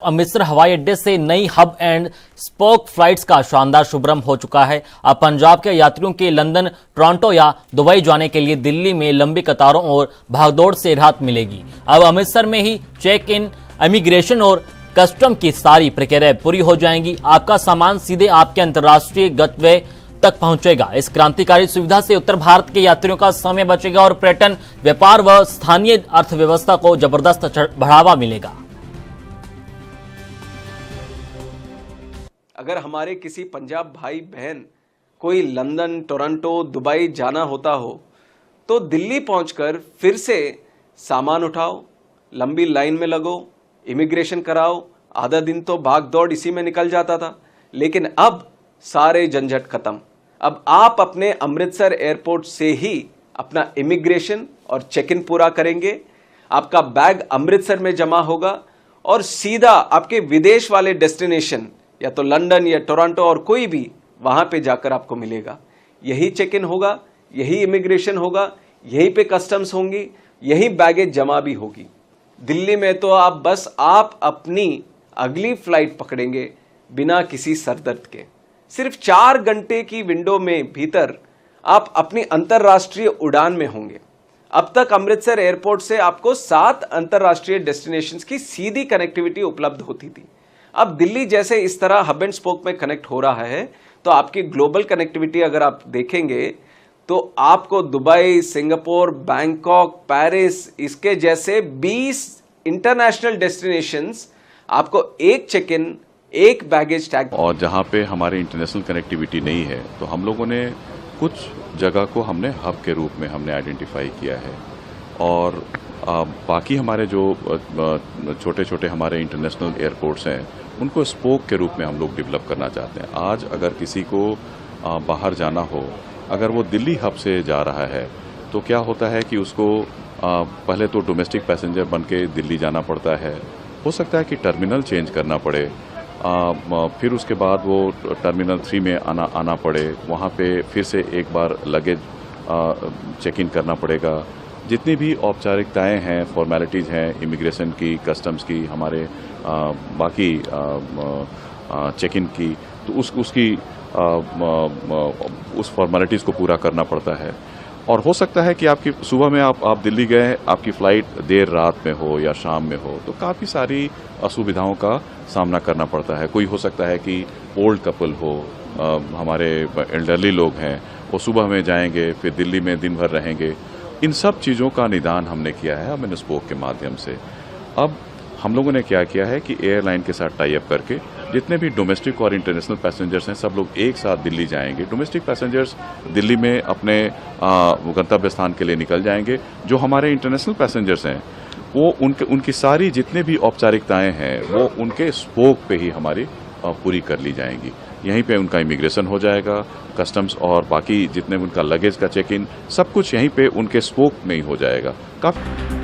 अमृतसर हवाई अड्डे से नई हब एंड स्पोक फ्लाइट्स का शानदार शुभारंभ हो चुका है। अब पंजाब के यात्रियों के लंदन, टोरंटो या दुबई जाने के लिए दिल्ली में लंबी कतारों और भागदौड़ से राहत मिलेगी। अब अमृतसर में ही चेक इन, इमिग्रेशन और कस्टम की सारी प्रक्रियाएं पूरी हो जाएंगी। आपका सामान सीधे आपके अंतर्राष्ट्रीय गंतव्य तक पहुंचेगा। इस क्रांतिकारी सुविधा से उत्तर भारत के यात्रियों का समय बचेगा और पर्यटन, व्यापार व स्थानीय अर्थव्यवस्था को जबरदस्त बढ़ावा मिलेगा। अगर हमारे किसी पंजाब भाई बहन कोई लंदन, टोरंटो, दुबई जाना होता हो तो दिल्ली पहुंचकर फिर से सामान उठाओ, लंबी लाइन में लगो, इमिग्रेशन कराओ। आधा दिन तो भाग दौड़ इसी में निकल जाता था, लेकिन अब सारे झंझट खत्म। अब आप अपने अमृतसर एयरपोर्ट से ही अपना इमिग्रेशन और चेक इन पूरा करेंगे। आपका बैग अमृतसर में जमा होगा और सीधा आपके विदेश वाले डेस्टिनेशन या तो लंदन या टोरंटो और कोई भी वहां पे जाकर आपको मिलेगा। यही चेक इन होगा, यही इमिग्रेशन होगा, यहीं पे कस्टम्स होंगी, यही बैगेज जमा भी होगी। दिल्ली में तो आप अपनी अगली फ्लाइट पकड़ेंगे बिना किसी सरदर्द के। सिर्फ 4 घंटे की विंडो में भीतर आप अपनी अंतर्राष्ट्रीय उड़ान में होंगे। अब तक अमृतसर एयरपोर्ट से आपको 7 अंतर्राष्ट्रीय डेस्टिनेशंस की सीधी कनेक्टिविटी उपलब्ध होती थी। अब दिल्ली जैसे इस तरह हब एंड स्पोक में कनेक्ट हो रहा है तो आपकी ग्लोबल कनेक्टिविटी अगर आप देखेंगे तो आपको दुबई, सिंगापुर, बैंकॉक, पेरिस, इसके जैसे 20 इंटरनेशनल डेस्टिनेशंस आपको एक चेक इन, एक बैगेज टैग। और जहां पे हमारी इंटरनेशनल कनेक्टिविटी नहीं है तो हम लोगों ने कुछ जगह को हमने हब के रूप में हमने आइडेंटिफाई किया है और बाकी हमारे जो छोटे छोटे हमारे इंटरनेशनल एयरपोर्ट्स हैं उनको स्पोक के रूप में हम लोग डेवलप करना चाहते हैं। आज अगर किसी को बाहर जाना हो, अगर वो दिल्ली हब से जा रहा है तो क्या होता है कि उसको पहले तो डोमेस्टिक पैसेंजर बन के दिल्ली जाना पड़ता है। हो सकता है कि टर्मिनल चेंज करना पड़े, फिर उसके बाद वो टर्मिनल 3 में आना पड़े, वहाँ पे फिर से एक बार लगेज चेक इन करना पड़ेगा। जितनी भी औपचारिकताएं हैं, फॉर्मेलिटीज़ हैं इमिग्रेशन की, कस्टम्स की, हमारे बाकी चेक इन की, तो उस फॉर्मेलिटीज़ को पूरा करना पड़ता है। और हो सकता है कि आपकी सुबह में आप दिल्ली गए, आपकी फ़्लाइट देर रात में हो या शाम में हो तो काफ़ी सारी असुविधाओं का सामना करना पड़ता है। कोई हो सकता है कि ओल्ड कपल हो, हमारे एल्डरली लोग हैं, वो सुबह में जाएंगे फिर दिल्ली में दिन भर रहेंगे। इन सब चीज़ों का निदान हमने किया है हब एंड स्पोक के माध्यम से। अब हम लोगों ने क्या किया है कि एयरलाइन के साथ टाई अप करके जितने भी डोमेस्टिक और इंटरनेशनल पैसेंजर्स हैं सब लोग एक साथ दिल्ली जाएंगे। डोमेस्टिक पैसेंजर्स दिल्ली में अपने गंतव्य स्थान के लिए निकल जाएंगे। जो हमारे इंटरनेशनल पैसेंजर्स हैं वो उनकी सारी जितने भी औपचारिकताएं हैं वो उनके स्पोक पे ही हमारी पूरी कर ली जाएंगी। यहीं पे उनका इमिग्रेशन हो जाएगा, कस्टम्स और बाकी जितने उनका लगेज का चेक इन सब कुछ यहीं पे उनके स्पोक में ही हो जाएगा। काफ़ी